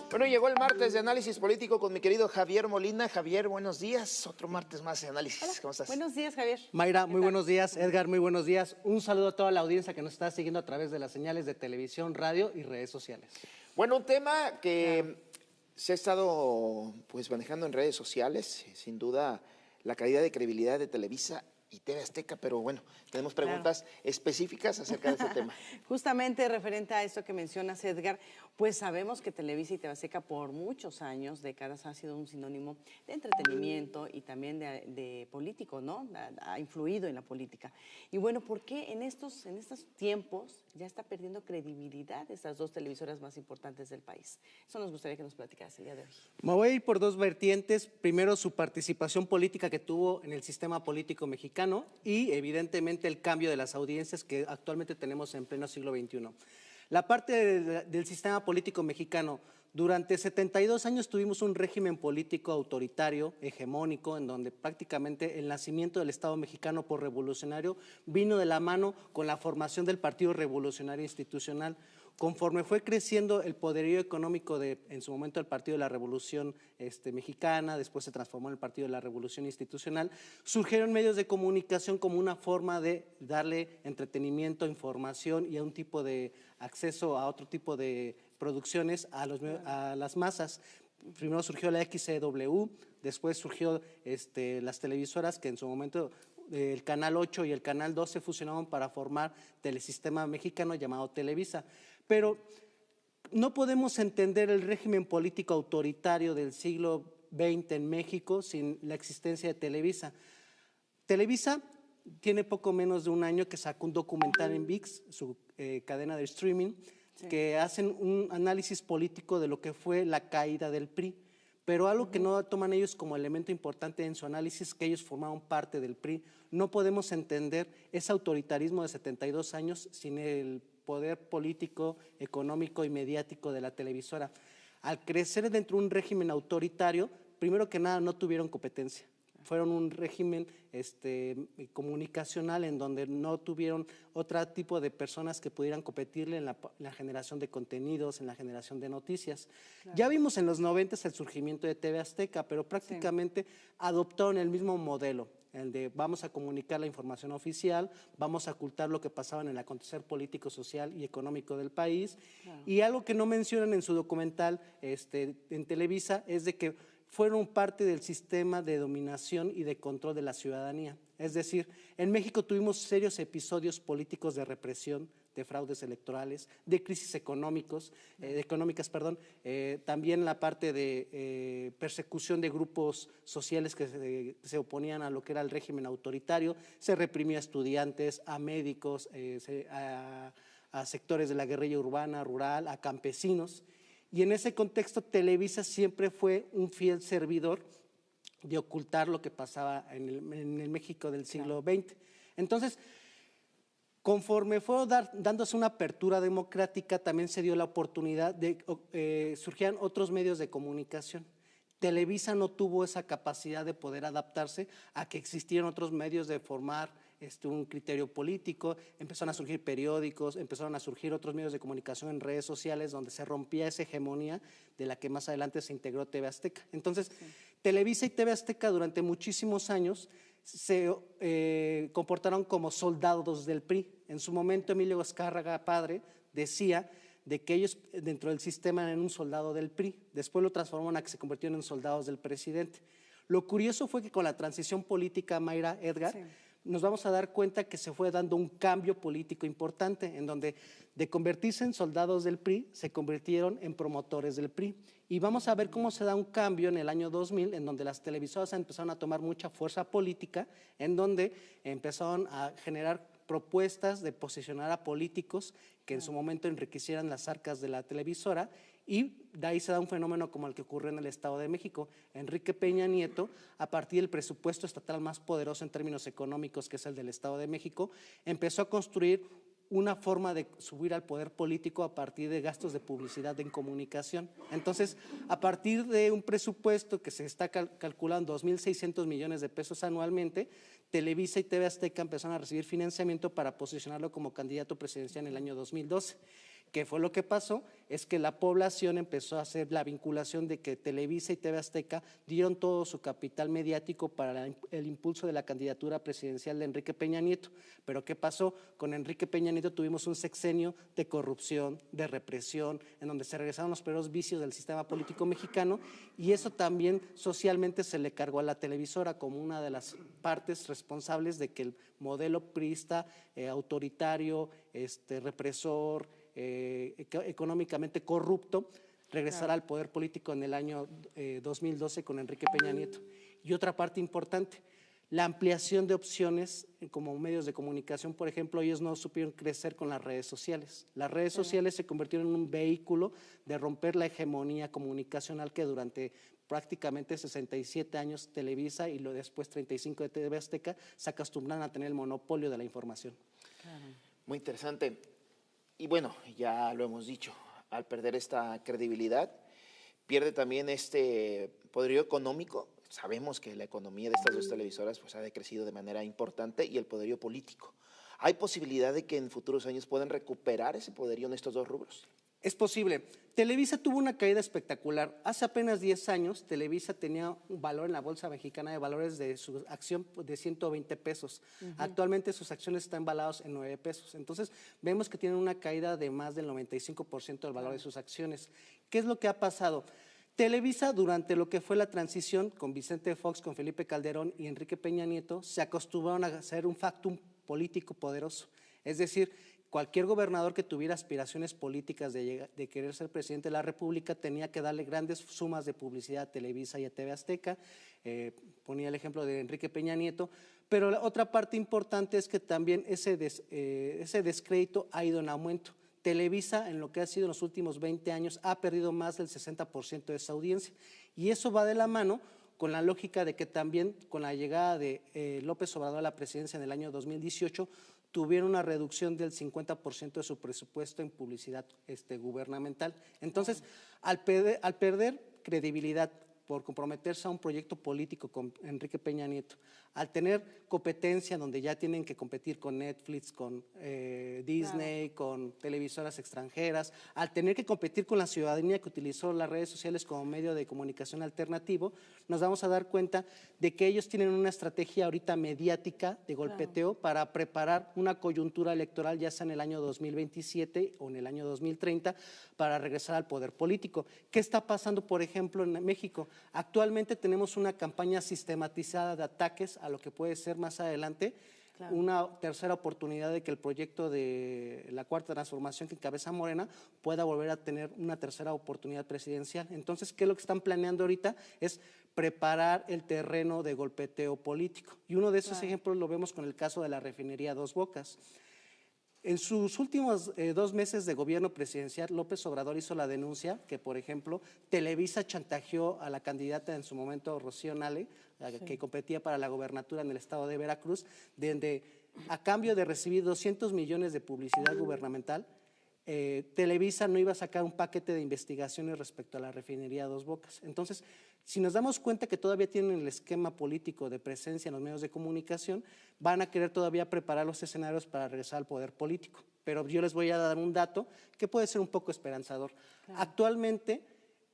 Bueno, llegó el martes de análisis político con mi querido Javier Molina. Javier, buenos días. Otro martes más de análisis. Hola. ¿Cómo estás? Buenos días, Javier. Mayra, muy buenos días. Edgar, muy buenos días. Un saludo a toda la audiencia que nos está siguiendo a través de las señales de televisión, radio y redes sociales. Bueno, un tema que se ha estado pues manejando en redes sociales, sin duda la caída de credibilidad de Televisa y TV Azteca, pero bueno, tenemos preguntas específicas acerca de ese tema. Justamente referente a esto que mencionas, Edgar, pues sabemos que Televisa y TV Azteca por muchos años, décadas, ha sido un sinónimo de entretenimiento y también de político, ¿no? Ha influido en la política. Y bueno, ¿por qué en estos tiempos ya está perdiendo credibilidad estas dos televisoras más importantes del país? Eso nos gustaría que nos platicaras el día de hoy. Me voy a ir por dos vertientes. Primero, su participación política que tuvo en el sistema político mexicano y, evidentemente, el cambio de las audiencias que actualmente tenemos en pleno siglo XXI. La parte del sistema político mexicano, durante 72 años tuvimos un régimen político autoritario, hegemónico, en donde prácticamente el nacimiento del Estado mexicano por revolucionario vino de la mano con la formación del Partido Revolucionario Institucional. Conforme fue creciendo el poderío económico en su momento, el Partido de la Revolución Mexicana, después se transformó en el Partido de la Revolución Institucional, surgieron medios de comunicación como una forma de darle entretenimiento, información y a un tipo de acceso a otro tipo de producciones a las masas. Primero surgió la XCW, después surgió las televisoras que en su momento el Canal 8 y el Canal 2 se fusionaron para formar Telesistema Mexicano llamado Televisa. Pero no podemos entender el régimen político autoritario del siglo XX en México sin la existencia de Televisa. Televisa tiene poco menos de un año que sacó un documental en ViX, su cadena de streaming, que hacen un análisis político de lo que fue la caída del PRI. Pero algo que no toman ellos como elemento importante en su análisis, que ellos formaron parte del PRI. No podemos entender ese autoritarismo de 72 años sin el poder político, económico y mediático de la televisora. Al crecer dentro de un régimen autoritario, primero que nada no tuvieron competencia. Fueron un régimen comunicacional en donde no tuvieron otro tipo de personas que pudieran competirle en la generación de contenidos, en la generación de noticias. Claro. Ya vimos en los 90 el surgimiento de TV Azteca, pero prácticamente adoptaron el mismo modelo, el de vamos a comunicar la información oficial, vamos a ocultar lo que pasaba en el acontecer político, social y económico del país. Claro. Y algo que no mencionan en su documental en Televisa es de que fueron parte del sistema de dominación y de control de la ciudadanía. Es decir, en México tuvimos serios episodios políticos de represión, de fraudes electorales, de crisis económicas, también la parte de persecución de grupos sociales que se oponían a lo que era el régimen autoritario, se reprimía a estudiantes, a médicos, a sectores de la guerrilla urbana, rural, a campesinos. Y en ese contexto Televisa siempre fue un fiel servidor de ocultar lo que pasaba en el México del siglo XX. Entonces, conforme fue dándose una apertura democrática, también se dio la oportunidad de surgían otros medios de comunicación. Televisa no tuvo esa capacidad de poder adaptarse a que existieran otros medios de formar un criterio político, empezaron a surgir periódicos, empezaron a surgir otros medios de comunicación en redes sociales donde se rompía esa hegemonía de la que más adelante se integró TV Azteca. Entonces, Televisa y TV Azteca durante muchísimos años se comportaron como soldados del PRI. En su momento, Emilio Azcárraga, padre, decía de que ellos dentro del sistema eran un soldado del PRI. Después lo transformaron a que se convirtieron en soldados del presidente. Lo curioso fue que con la transición política, Mayra, Edgar, nos vamos a dar cuenta que se fue dando un cambio político importante, en donde de convertirse en soldados del PRI, se convirtieron en promotores del PRI. Y vamos a ver cómo se da un cambio en el año 2000, en donde las televisoras empezaron a tomar mucha fuerza política, en donde empezaron a generar propuestas de posicionar a políticos que en su momento enriquecieran las arcas de la televisora, y de ahí se da un fenómeno como el que ocurrió en el Estado de México. Enrique Peña Nieto, a partir del presupuesto estatal más poderoso en términos económicos, que es el del Estado de México, empezó a construir una forma de subir al poder político a partir de gastos de publicidad en comunicación. Entonces, a partir de un presupuesto que se está calculando 2.600 millones de pesos anualmente, Televisa y TV Azteca empezaron a recibir financiamiento para posicionarlo como candidato presidencial en el año 2012. ¿Qué fue lo que pasó? Es que la población empezó a hacer la vinculación de que Televisa y TV Azteca dieron todo su capital mediático para el impulso de la candidatura presidencial de Enrique Peña Nieto. Pero ¿qué pasó? Con Enrique Peña Nieto tuvimos un sexenio de corrupción, de represión, en donde se regresaron los peores vicios del sistema político mexicano, y eso también socialmente se le cargó a la televisora como una de las partes responsables de que el modelo priista, autoritario, represor, económicamente corrupto, regresará al poder político en el año 2012 con Enrique Peña Nieto. Y otra parte importante, la ampliación de opciones como medios de comunicación. Por ejemplo, ellos no supieron crecer con las redes sociales. Las redes sociales se convirtieron en un vehículo de romper la hegemonía comunicacional que durante prácticamente 67 años Televisa y luego después 35 de TV Azteca se acostumbran a tener el monopolio de la información. Claro. Muy interesante. Y bueno, ya lo hemos dicho, al perder esta credibilidad, pierde también este poderío económico. Sabemos que la economía de estas dos televisoras pues, ha decrecido de manera importante, y el poderío político. ¿Hay posibilidad de que en futuros años puedan recuperar ese poderío en estos dos rubros? Es posible. Televisa tuvo una caída espectacular. Hace apenas 10 años, Televisa tenía un valor en la Bolsa Mexicana de Valores de su acción de 120 pesos. Actualmente sus acciones están valoradas en 9 pesos. Entonces, vemos que tienen una caída de más del 95% del valor de sus acciones. ¿Qué es lo que ha pasado? Televisa, durante lo que fue la transición con Vicente Fox, con Felipe Calderón y Enrique Peña Nieto, se acostumbraron a hacer un factum político poderoso. Es decir, cualquier gobernador que tuviera aspiraciones políticas de querer ser presidente de la República tenía que darle grandes sumas de publicidad a Televisa y a TV Azteca. Ponía el ejemplo de Enrique Peña Nieto. Pero la otra parte importante es que también ese descrédito ha ido en aumento. Televisa, en lo que ha sido en los últimos 20 años, ha perdido más del 60% de esa audiencia. Y eso va de la mano con la lógica de que también con la llegada de López Obrador a la presidencia en el año 2018, tuvieron una reducción del 50% de su presupuesto en publicidad gubernamental. Entonces, al perder credibilidad por comprometerse a un proyecto político con Enrique Peña Nieto, al tener competencia donde ya tienen que competir con Netflix, con Disney, con televisoras extranjeras, al tener que competir con la ciudadanía que utilizó las redes sociales como medio de comunicación alternativo, nos vamos a dar cuenta de que ellos tienen una estrategia ahorita mediática de golpeteo para preparar una coyuntura electoral, ya sea en el año 2027 o en el año 2030, para regresar al poder político. ¿Qué está pasando, por ejemplo, en México? Actualmente tenemos una campaña sistematizada de ataques a lo que puede ser más adelante una tercera oportunidad de que el proyecto de la Cuarta Transformación que encabeza Morena pueda volver a tener una tercera oportunidad presidencial. Entonces, ¿qué es lo que están planeando ahorita? Es preparar el terreno de golpeteo político. Y uno de esos ejemplos lo vemos con el caso de la refinería Dos Bocas. En sus últimos 2 meses de gobierno presidencial, López Obrador hizo la denuncia que, por ejemplo, Televisa chantajeó a la candidata en su momento, Rocío Nale, que competía para la gobernatura en el estado de Veracruz, donde a cambio de recibir 200 millones de publicidad gubernamental, Televisa no iba a sacar un paquete de investigaciones respecto a la refinería Dos Bocas. Entonces, si nos damos cuenta que todavía tienen el esquema político de presencia en los medios de comunicación, van a querer todavía preparar los escenarios para regresar al poder político. Pero yo les voy a dar un dato que puede ser un poco esperanzador. Actualmente,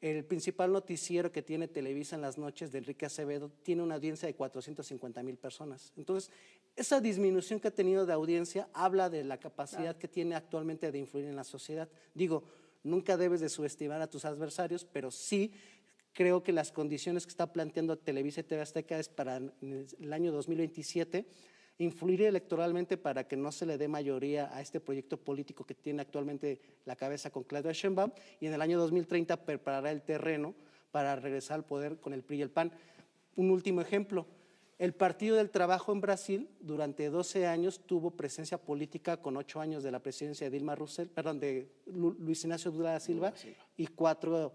el principal noticiero que tiene Televisa en las noches, de Enrique Acevedo, tiene una audiencia de 450,000 personas. Entonces, esa disminución que ha tenido de audiencia habla de la capacidad que tiene actualmente de influir en la sociedad. Digo, nunca debes de subestimar a tus adversarios, pero sí creo que las condiciones que está planteando Televisa y TV Azteca es para el año 2027 influir electoralmente para que no se le dé mayoría a este proyecto político que tiene actualmente la cabeza con Claudia Sheinbaum, y en el año 2030 preparará el terreno para regresar al poder con el PRI y el PAN. Un último ejemplo, el Partido del Trabajo en Brasil durante 12 años tuvo presencia política con 8 años de la presidencia de de Luis Ignacio Lula da Silva y 4,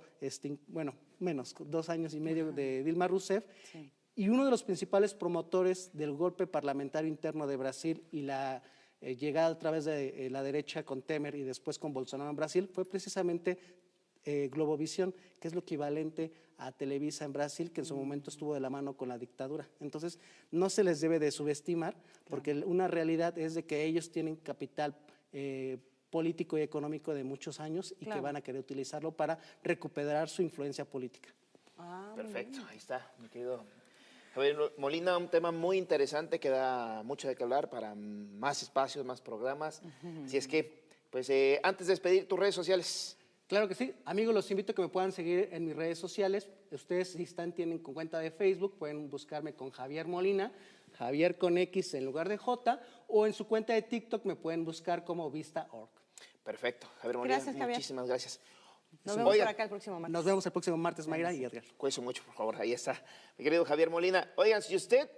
menos, 2 años y medio de Dilma Rousseff. Sí. Y uno de los principales promotores del golpe parlamentario interno de Brasil y la llegada a través de la derecha con Temer y después con Bolsonaro en Brasil fue precisamente Globovisión, que es lo equivalente a Televisa en Brasil, que en su momento estuvo de la mano con la dictadura. Entonces, no se les debe de subestimar, porque una realidad es de que ellos tienen capital político y económico de muchos años y que Claro. van a querer utilizarlo para recuperar su influencia política. Ah, muy Perfecto, ahí está, mi querido Javier Molina, un tema muy interesante que da mucho de qué hablar para más espacios, más programas. Así es que, pues antes de despedir, tus redes sociales. Claro que sí. Amigos, los invito a que me puedan seguir en mis redes sociales. Ustedes, si tienen con cuenta de Facebook, pueden buscarme con Javier Molina, Javier con X en lugar de J, o en su cuenta de TikTok me pueden buscar como Vista.org. Perfecto, Javier Molina, Gracias, Javier. muchísimas gracias. Nos vemos Oigan, por acá el próximo martes. Nos vemos el próximo martes, Mayra y Edgar. cuídense mucho, por favor, ahí está. Mi querido Javier Molina. Oigan, si usted